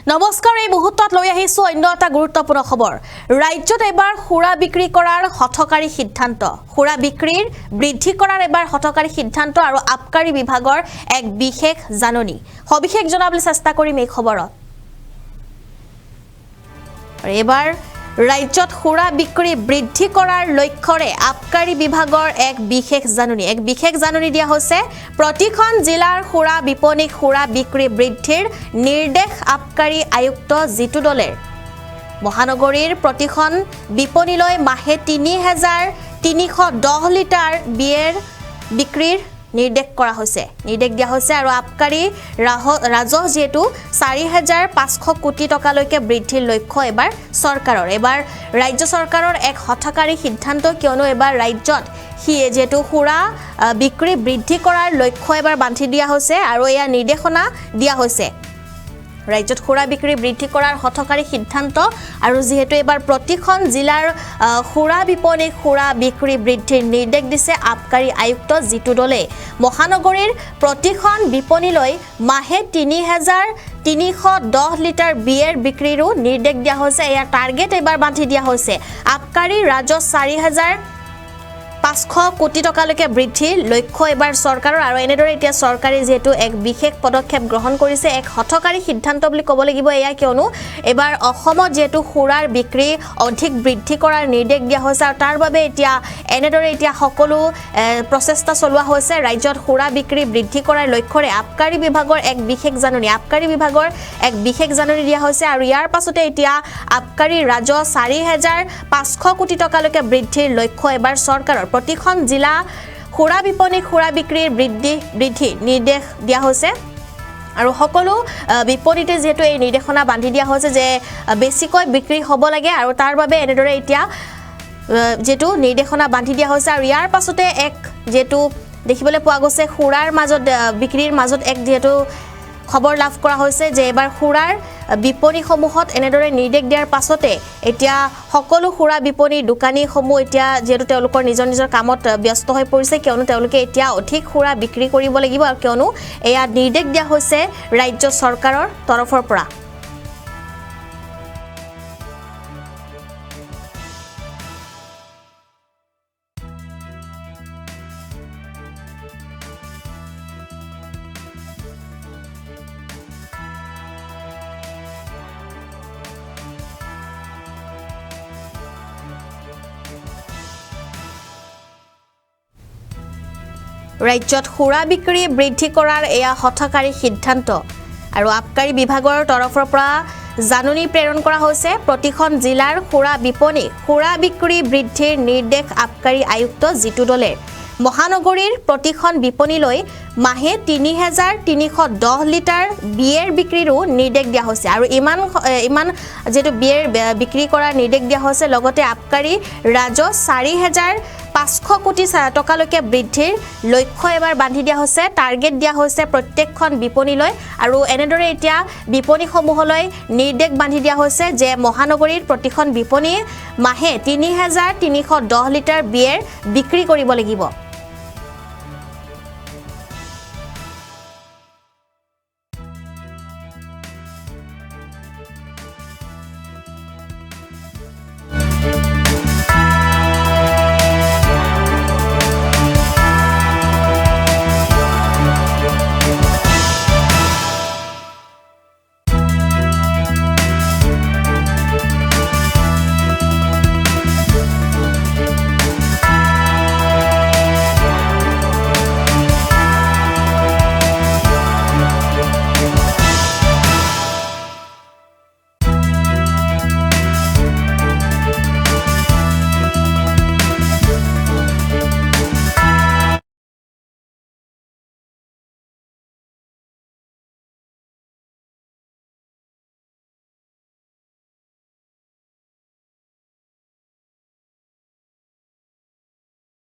নমস্কাৰ এই মুহূৰ্তত লৈ আহিছো অন্য এটা গুৰুত্বপূৰ্ণ খবৰ ৰাজ্যত এবাৰ খুৰা বিক্ৰী কৰাৰ হঠকাৰী সিদ্ধান্ত খুৰা বিক্ৰীৰ বৃদ্ধি কৰাৰ এবাৰ হঠকাৰী সিদ্ধান্ত আৰু আবকাৰী বিভাগৰ এক বিশেষ জাননী সবিশেষ জনাবলৈ চেষ্টা কৰিম এই খবৰত এবাৰ ৰাজ্যত খুৰা বিক্ৰী বৃদ্ধি কৰাৰ লক্ষ্যৰে আবকাৰী বিভাগৰ এক বিশেষ জাননী দিয়া হৈছে প্ৰতিখন জিলাৰ খুৰা বিপণী খুৰা বিক্ৰী বৃদ্ধিৰ নিৰ্দেশ আবকাৰী আয়ুক্ত জিতু দলেৰ মহানগৰীৰ প্ৰতিখন বিপণীলৈ মাহে ৩৩১০ লিটাৰ বিয়েৰ বিক্ৰীৰ নিৰ্দেশ দিয়া হৈছে আৰু আবকাৰী ৰাজহ যেহেতু ৪৫০০ কোটি টকালৈকে বৃদ্ধিৰ লক্ষ্য এবাৰ চৰকাৰৰ এবাৰ ৰাজ্য চৰকাৰৰ এক হঠকাৰী সিদ্ধান্ত কিয়নো এবাৰ ৰাজ্যত যেহেতু খুৰা বিক্ৰী বৃদ্ধি কৰাৰ লক্ষ্য এবাৰ বান্ধি দিয়া হৈছে আৰু এয়া নিৰ্দেশনা দিয়া হৈছে ৰাজ্যত খুৰা বিক্ৰী বৃদ্ধি কৰাৰ হঠকাৰী সিদ্ধান্ত আৰু যেহেতু এবাৰ প্ৰতিখন জিলাৰ খুৰা বিপণী খুৰা বিক্ৰী বৃদ্ধিৰ নিৰ্দেশ দিছে আবকাৰী আয়ুক্ত জিতু দলে মহানগৰীৰ প্ৰতিখন বিপণীলৈ মাহে ৩৩১০ লিটাৰ বিয়েৰ বিক্ৰীৰো নিৰ্দেশ দিয়া হৈছে এয়া টাৰ্গেট এবাৰ বান্ধি দিয়া হৈছে আবকাৰী ৰাজহ ৪৫০০ কোটি টকালৈকে বৃদ্ধিৰ লক্ষ্য এবাৰ চৰকাৰৰ আৰু এনেদৰে এতিয়া চৰকাৰে যেহেতু এক বিশেষ পদক্ষেপ গ্ৰহণ কৰিছে এক হঠকাৰী সিদ্ধান্ত বুলি ক'ব লাগিব এয়া কিয়নো এবাৰ অসমত যেহেতু খুৰাৰ বিক্ৰী অধিক বৃদ্ধি কৰাৰ নিৰ্দেশ দিয়া হৈছে আৰু তাৰ বাবে এতিয়া এনেদৰে এতিয়া সকলো প্ৰচেষ্টা চলোৱা হৈছে ৰাজ্যত খুৰা বিক্ৰী বৃদ্ধি কৰাৰ লক্ষ্যৰে আবকাৰী বিভাগৰ এক বিশেষ জাননী দিয়া হৈছে আৰু ইয়াৰ পাছতে এতিয়া আবকাৰী ৰাজহ ৪৫০০ কোটি টকালৈকে বৃদ্ধিৰ লক্ষ্য এবাৰ চৰকাৰৰ প্ৰতিখন জিলা খুৰা বিপণী খুৰা বিক্ৰীৰ বৃদ্ধি নিৰ্দেশ দিয়া হৈছে আৰু সকলো বিপণীতে যেহেতু এই নিৰ্দেশনা বান্ধি দিয়া হৈছে যে বেছিকৈ বিক্ৰী হ'ব লাগে আৰু তাৰ বাবে এনেদৰে এতিয়া যেহেতু নিৰ্দেশনা বান্ধি দিয়া হৈছে আৰু ইয়াৰ পাছতে এক যেহেতু দেখিবলৈ পোৱা গৈছে খুৰাৰ মাজত বিক্ৰীৰ মাজত এক যেহেতু খবৰ লাভ কৰা হৈছে যে এবাৰ খুৰাৰ বিপণীসমূহত এনেদৰে নিৰ্দেশ দিয়াৰ পাছতে এতিয়া সকলো খুৰা বিপণী দোকানীসমূহ এতিয়া যেহেতু তেওঁলোকৰ নিজৰ কামত ব্যস্ত হৈ পৰিছে কিয়নো তেওঁলোকে এতিয়া অধিক খুৰা বিক্ৰী কৰিব লাগিব আৰু কিয়নো এয়া নিৰ্দেশ দিয়া হৈছে ৰাজ্য চৰকাৰৰ তৰফৰ পৰা ৰাজ্যত খুৰা বিক্ৰী বৃদ্ধি কৰাৰ এয়া হঠকাৰী সিদ্ধান্ত আৰু আবকাৰী বিভাগৰ তৰফৰ পৰা জাননী প্ৰেৰণ কৰা হৈছে প্ৰতিখন জিলাৰ খুৰা বিপণী খুৰা বিক্ৰী বৃদ্ধিৰ নিৰ্দেশ আবকাৰী আয়ুক্ত জিতু দলে মহানগৰীৰ প্ৰতিখন বিপণীলৈ মাহে ৩৩১০ লিটাৰ বিয়েৰ বিক্ৰীৰো নিৰ্দেশ দিয়া হৈছে আৰু ইমান যেহেতু বিয়েৰ বিক্ৰী কৰাৰ নিৰ্দেশ দিয়া হৈছে লগতে আবকাৰী ৰাজহ ৪৫০০ কোটি টকালৈকে বৃদ্ধিৰ লক্ষ্য এবাৰ বান্ধি দিয়া হৈছে টাৰ্গেট দিয়া হৈছে প্ৰত্যেকখন বিপণীলৈ আৰু এনেদৰে এতিয়া বিপণীসমূহলৈ নিৰ্দেশ বান্ধি দিয়া হৈছে যে মহানগৰীৰ প্ৰতিখন বিপণীয়ে মাহে ৩৩১০ লিটাৰ বিয়েৰ বিক্ৰী কৰিব লাগিব